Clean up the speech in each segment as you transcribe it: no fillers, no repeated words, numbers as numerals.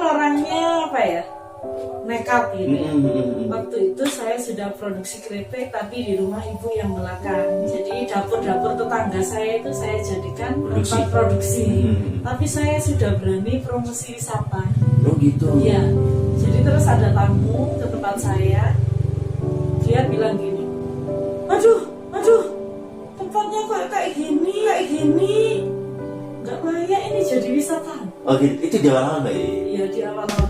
orangnya apa ya, nekat gitu. Waktu itu saya sudah produksi keripik tapi di rumah ibu yang belakang. Jadi dapur-dapur tetangga saya itu saya jadikan tempat produksi. Tapi saya sudah berani promosi wisata. Oh gitu. Iya. Jadi terus ada tamu ke tempat saya, dia bilang gini, aduh, tempatnya kok kayak gini, nggak layak ini jadi wisata. Oh gitu. Itu di awal-awal Mbak? Iya, di awal-awal.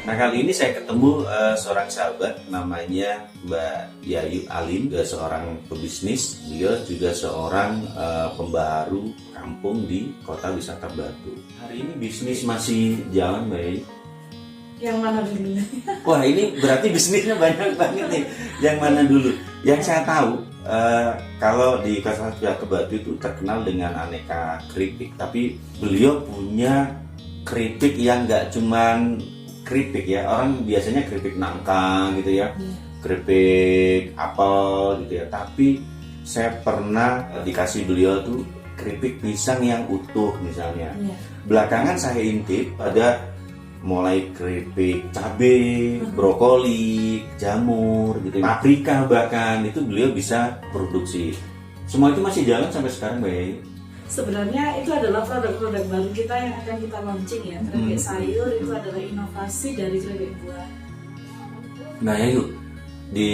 Nah kali ini saya ketemu seorang sahabat namanya Mbak Yayu Alim, juga seorang pebisnis, dia juga seorang pembaharu kampung di Kota Wisata Batu. Hari ini bisnis masih jalan Mbak Yayu? Yang mana dulu? Wah ini berarti bisnisnya banyak banget nih. Yang mana dulu? Yang saya tahu kalau di Kota Wisata Batu itu terkenal dengan aneka keripik, tapi beliau punya keripik yang nggak cuman keripik ya, orang biasanya keripik nangka gitu ya, keripik apel gitu ya, tapi saya pernah dikasih beliau tuh keripik pisang yang utuh misalnya. Belakangan saya intip ada mulai keripik cabai, brokoli, jamur gitu, paprika bahkan itu beliau bisa produksi. Semua itu masih jalan sampai sekarang Mbak Yayu? Sebenarnya itu adalah produk-produk baru kita yang akan kita launching ya. Keripik sayur itu adalah inovasi dari keripik buah. Nah Yayu, di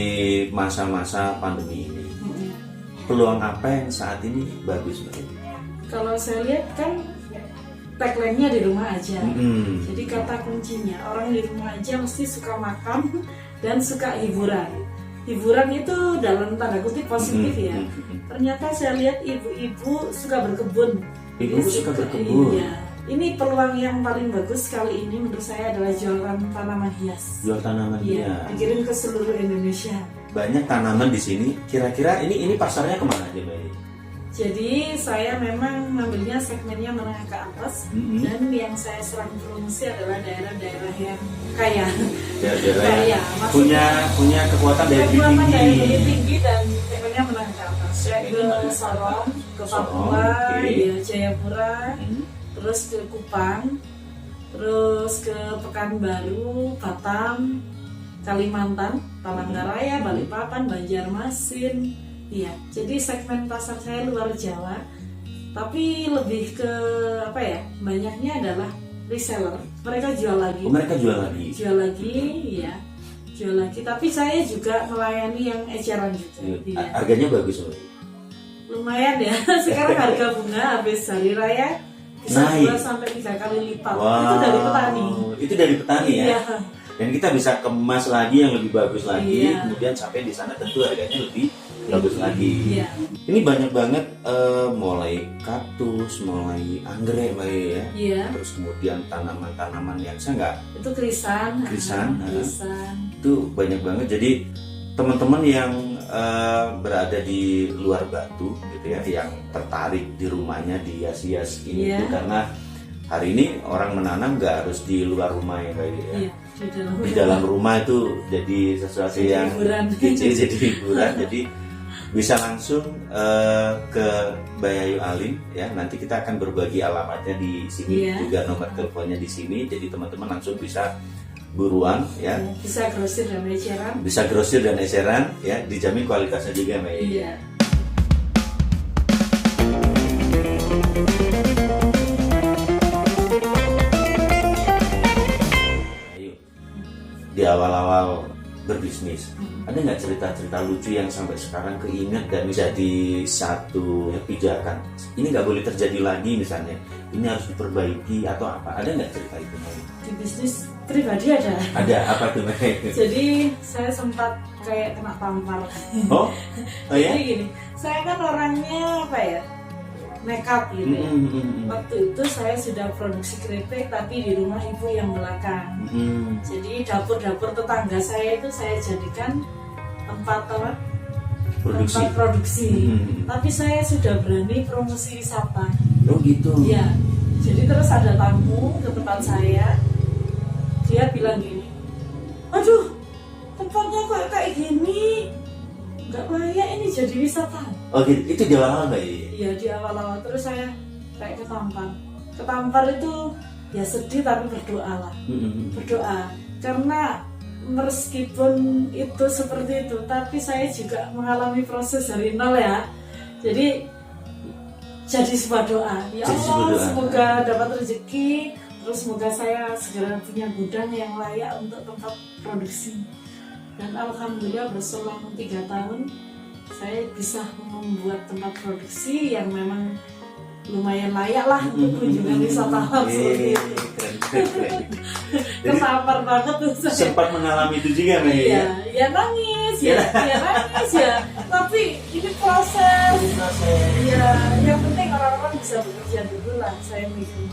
masa-masa pandemi ini, peluang apa yang saat ini bagus Mbak Yayu? Kalau saya lihat kan tagline-nya di rumah aja. Jadi kata kuncinya orang di rumah aja mesti suka makan dan suka hiburan. Hiburan itu dalam tanda kutip positif ya. Ternyata saya lihat ibu-ibu suka berkebun. Ibu suka berkebun. Iya. Ini peluang yang paling bagus kali ini menurut saya adalah jualan tanaman hias. Jual tanaman hias. Dikirim ke seluruh Indonesia. Banyak tanaman di sini. Kira-kira ini pasarnya kemana aja Mbak? Jadi saya memang mengambilnya segmennya menengah ke atas, dan yang saya serang promosi adalah daerah-daerah yang kaya. Daerah punya kekuatan daya beli tinggi dan segmennya menengah ke atas. Saya ke Sorong, ke Papua, ya, Jayapura, terus ke Kupang, terus ke Pekanbaru, Batam, Kalimantan, Palangkaraya, Balikpapan, Banjarmasin. Iya, jadi segmen pasar saya luar Jawa, tapi lebih ke apa ya? Banyaknya adalah reseller. Mereka jual lagi. Oh, mereka jual lagi. Jual lagi, iya. Jual lagi. Tapi saya juga melayani yang eceran juga. Iya. Harganya bagus loh. Lumayan ya. Sekarang harga bunga habis hari raya bisa 2 sampai 3 kali lipat. Wow. Itu dari petani. Itu dari petani ya. Iya. Dan kita bisa kemas lagi yang lebih bagus lagi. Kemudian sampai di sana tentu harganya lebih bagus lagi. Iya. Ini banyak banget mulai kaktus, mulai anggrek Mbak ya. Iya. Terus kemudian tanaman-tanaman yang saya nggak. Itu krisan. Krisan. Itu banyak banget. Jadi teman-teman yang berada di luar Batu gitu ya, yang tertarik di rumahnya dihias-hias ini itu karena hari ini orang menanam nggak harus di luar rumah ya Mbak ya. Iya. Di dalam rumah itu jadi sesuatu yang kecil, jadi hiburan. Jadi bisa langsung ke Mbak Yayu Alim ya. Nanti kita akan berbagi alamatnya di sini, juga nomor teleponnya di sini. Jadi teman-teman langsung bisa buruan ya. Bisa grosir dan eceran. Bisa grosir dan eceran ya, dijamin kualitasnya juga Mbak Yayu. Iya. Di awal-awal berbisnis, ada nggak cerita-cerita lucu yang sampai sekarang keinget dan menjadi satu pijakan? Ini nggak boleh terjadi lagi misalnya, ini harus diperbaiki atau apa? Ada nggak cerita itu? Di bisnis pribadi ada. Ada apa tuh? Jadi saya sempat kayak kena tampar. Oh ya? Jadi gini, saya kan orangnya apa ya? Nekat gitu. Waktu itu saya sudah produksi keripik tapi di rumah ibu yang belakang. Jadi dapur-dapur tetangga saya itu saya jadikan tempat produksi. Tapi saya sudah berani promosi wisata. Oh gitu. Iya. Jadi terus ada tamu ke tempat saya, dia bilang gini, aduh tempatnya kok kayak gini, nggak layak ini jadi wisata. Oh gitu, itu di awal Mbak ya? Iya di awal-awal, terus saya kayak ketampar itu ya sedih tapi berdoa lah, berdoa karena meskipun itu seperti itu, tapi saya juga mengalami proses dari nol ya. Jadi sebuah doa. Ya Allah, semoga dapat rezeki, terus semoga saya segera punya gudang yang layak untuk tempat produksi. Dan alhamdulillah berselang 3 tahun saya bisa membuat tempat produksi yang memang lumayan layak lah untuk kunjungan wisatawan seperti itu. Ketampar banget tuh saya. Sempat mengalami itu juga Mbak ya? Ya nangis ya, nangis ya. Tapi ini proses. Ya, yang penting orang-orang bisa bekerja dulu lah, saya mikir.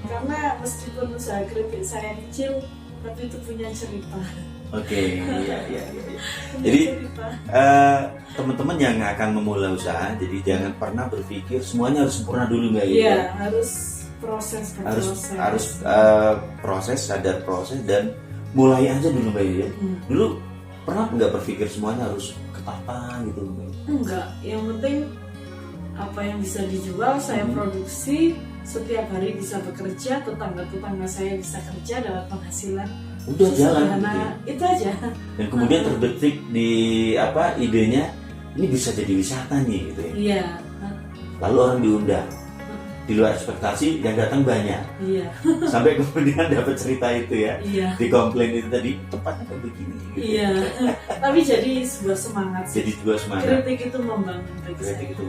Karena meskipun usaha keripik saya kecil, tapi itu punya cerita. Oke, iya. Jadi teman-teman yang akan memulai usaha, jadi jangan pernah berpikir semuanya harus sempurna dulu Mbak ya. Iya, harus proses. Harus proses, sadar proses dan mulai aja dulu Mbak ya. Dulu pernah nggak berpikir semuanya harus ketata gitu Mbak? Enggak, yang penting apa yang bisa dijual saya produksi, setiap hari bisa bekerja, tetangga-tetangga saya bisa kerja dapat penghasilan. Udah jalan gitu ya? Itu aja. Dan kemudian terbetik di idenya ini bisa jadi wisata nih gitu ya. Iya. Lalu orang diundang, di luar ekspektasi yang datang banyak. Iya. Sampai kemudian dapat cerita itu ya. Iya. Di komplain itu tadi tempatnya kayak begini. Gitu. Iya. Tapi jadi sebuah semangat. Jadi sebuah semangat. Kritik itu membangun bagi saya. Itu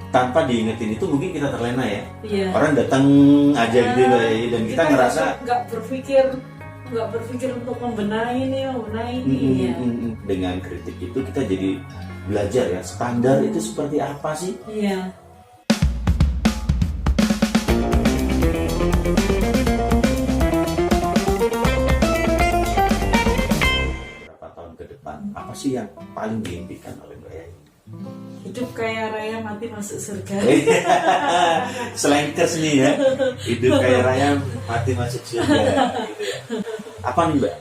tanpa diingetin itu mungkin kita terlena ya. Iya. Orang datang aja gitu Mbak, dan kita ngerasa nggak berpikir untuk membenahi ini ya. Dengan kritik itu kita jadi belajar ya standar itu seperti apa sih. Iya. Berapa tahun ke depan apa sih yang paling diimpikan oleh Mbak Yai? Hidup kaya raya mati masuk surga. Slankers nih ya, hidup kaya raya mati masuk surga gitu ya. Apa nih Mbak?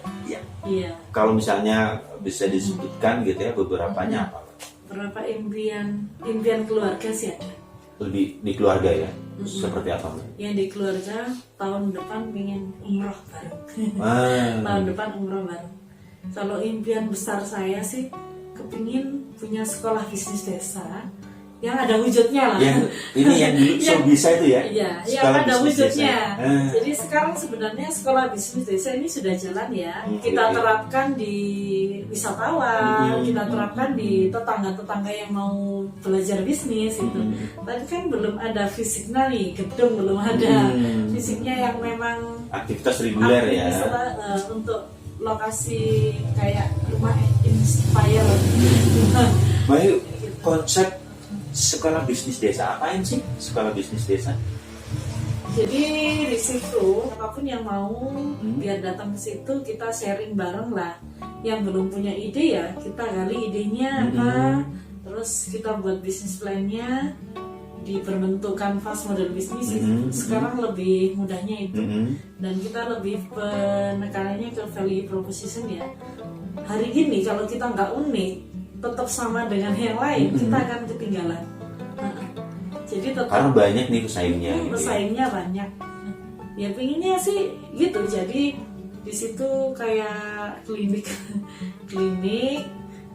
Iya. Kalau misalnya bisa disebutkan gitu ya beberapanya apa? Berapa impian keluarga sih ada. Lebih di keluarga ya? Seperti apa Mbak? Yang di keluarga tahun depan pengen umroh bareng. Tahun depan umroh bareng. Kalau impian besar saya sih kepingin punya sekolah bisnis desa yang ada wujudnya lah. Yang ini yang dulu bisa itu ya? Iya, yang ada wujudnya. Jadi sekarang sebenarnya sekolah bisnis desa ini sudah jalan ya. Kita terapkan di wisatawan, kita terapkan di tetangga-tetangga yang mau belajar bisnis itu. Tapi kan belum ada fisiknya nih, gedung belum ada fisiknya yang memang aktivitas reguler ya. Untuk lokasi kayak rumah inspire. Baik, konsep sekolah bisnis desa apain sih sekolah bisnis desa? Jadi di situ apapun yang mau biar datang ke situ kita sharing bareng lah. Yang belum punya ide ya kita gali idenya apa, terus kita buat bisnis plan-nya, diperbentukkan fast model bisnis itu. Sekarang lebih mudahnya itu dan kita lebih penekanannya ke value proposition ya. Hari ini kalau kita nggak unik tetap sama dengan yang lain kita akan ketinggalan. Jadi tetap karena banyak nih pesaingnya. Pesaingnya banyak. Ya pinginnya sih gitu. Jadi di situ kayak klinik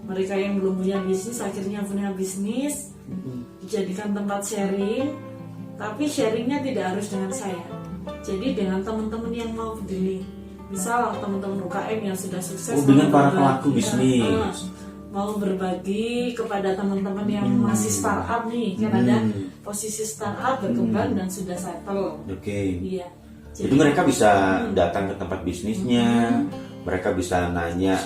mereka yang belum punya bisnis akhirnya punya bisnis, dijadikan tempat sharing. Tapi sharingnya tidak harus dengan saya. Jadi dengan teman-teman yang mau berdiri. Misal teman-teman UKM yang sudah sukses dengan para pelaku bisnis mau berbagi kepada teman-teman yang masih startup nih, kan ada posisi startup berkembang dan sudah settle. Iya. Jadi mereka bisa datang ke tempat bisnisnya, mereka bisa nanya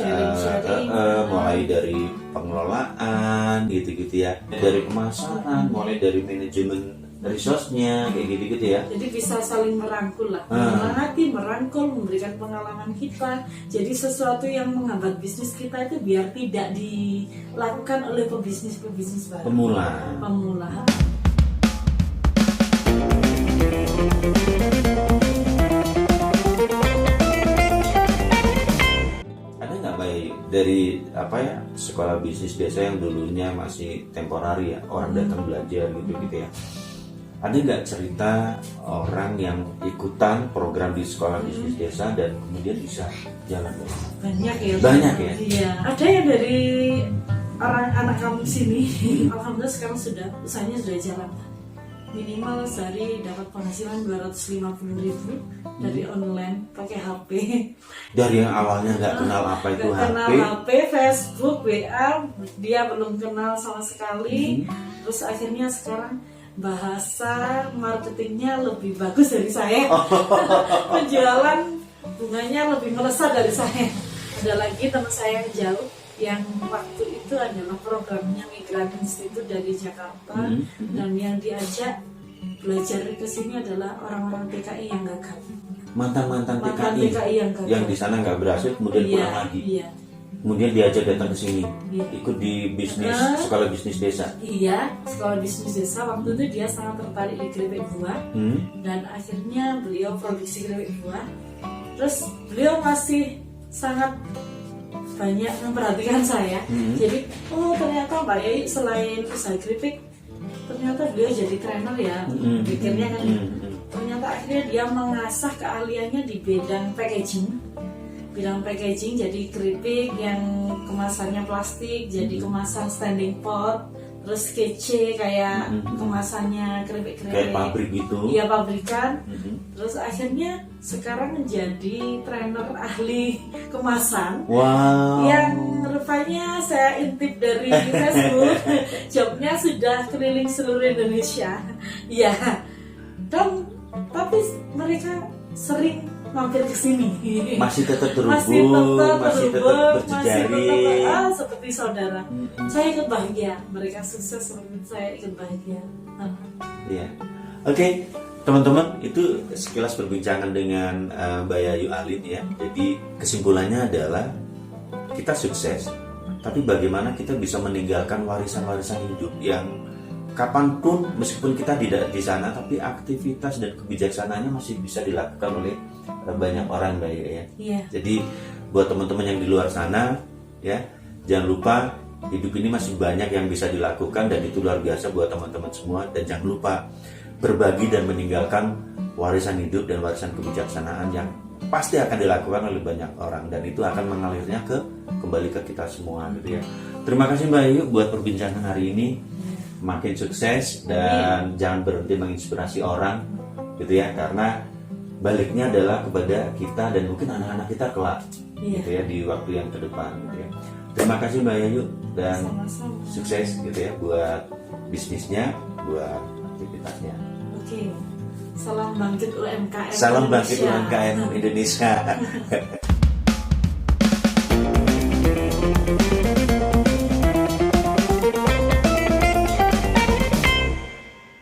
mulai dari pengelolaan gitu-gitu ya, dari pemasaran, mulai dari manajemen resource-nya kayak gitu-gitu ya. Jadi bisa saling merangkul lah, menyemangati, merangkul, memberikan pengalaman kita. Jadi sesuatu yang menghambat bisnis kita itu biar tidak dilakukan oleh pebisnis baru. Pemula. Ada nggak Mbak dari apa ya, sekolah bisnis desa yang dulunya masih temporari ya, orang datang belajar gitu ya. Ada nggak cerita orang yang ikutan program di sekolah bisnis desa dan kemudian bisa jalan? Banyak ya. Banyak ya. Iya. Ada yang dari orang anak kampung sini, alhamdulillah sekarang usahanya sudah jalan. Minimal sehari dapat penghasilan 250.000 dari online pakai HP. Dari yang awalnya nggak kenal apa itu Nggak kenal HP, HP, Facebook, WA, dia belum kenal sama sekali. Terus akhirnya sekarang bahasa marketingnya lebih bagus dari saya. Penjualan bunganya lebih melesat dari saya. Ada lagi teman saya yang jauh yang waktu itu adalah programnya Migran Institute dari Jakarta, dan yang diajak belajar ke sini adalah orang-orang TKI yang gagal. mantan TKI yang gagal. yang di sana nggak berhasil kemudian pulang lagi. Iya. Kemudian diajak datang ke sini, Iya. ikut di bisnis sekolah bisnis desa. Iya, sekolah bisnis desa. Waktu itu dia sangat tertarik di keripik buah, dan akhirnya beliau produksi keripik buah. Terus beliau masih sangat banyak memperhatikan saya. Jadi, oh ternyata Mbak Yai selain usaha keripik, ternyata beliau jadi trainer ya. Pikirnya kan, ternyata akhirnya dia mengasah keahliannya di bidang packaging. Jadi keripik yang kemasannya plastik jadi kemasan standing pot, terus kece kayak kemasannya keripik-keripik Kayak pabrik gitu. Iya, pabrikan. Terus akhirnya sekarang menjadi trainer ahli kemasan. Wow. Yang rupanya saya intip dari Facebook. Jobnya sudah keliling seluruh Indonesia. Iya. Dan tapi mereka sering mampir ke sini. Masih tetap terhubung, masih tetap berjejaring. seperti saudara. Saya ikut bahagia. Mereka sukses, saya ikut bahagia. Iya. Oke, teman-teman, itu sekilas perbincangan dengan Mbak Yayu Alin ya. Jadi kesimpulannya adalah kita sukses, tapi bagaimana kita bisa meninggalkan warisan-warisan hidup yang kapanpun meskipun kita tidak di sana, tapi aktivitas dan kebijaksanaannya masih bisa dilakukan oleh banyak orang, Mbak Yayu ya. Iya. Jadi buat teman-teman yang di luar sana ya, jangan lupa hidup ini masih banyak yang bisa dilakukan dan itu luar biasa buat teman-teman semua. Dan jangan lupa berbagi dan meninggalkan warisan hidup dan warisan kebijaksanaan yang pasti akan dilakukan oleh banyak orang, dan itu akan mengalirnya kembali ke kita semua gitu ya. Terima kasih Mbak Ayu buat perbincangan hari ini. Makin sukses dan jangan berhenti menginspirasi orang gitu ya, karena baliknya adalah kepada kita dan mungkin anak-anak kita kelak gitu ya di waktu yang ke depan gitu ya. Terima kasih Mbak Yayu dan Sama-sama. sukses gitu ya buat bisnisnya, buat aktivitasnya. Oke. Salam bangkit UMKM Salam bangkit Indonesia. UMKM Indonesia.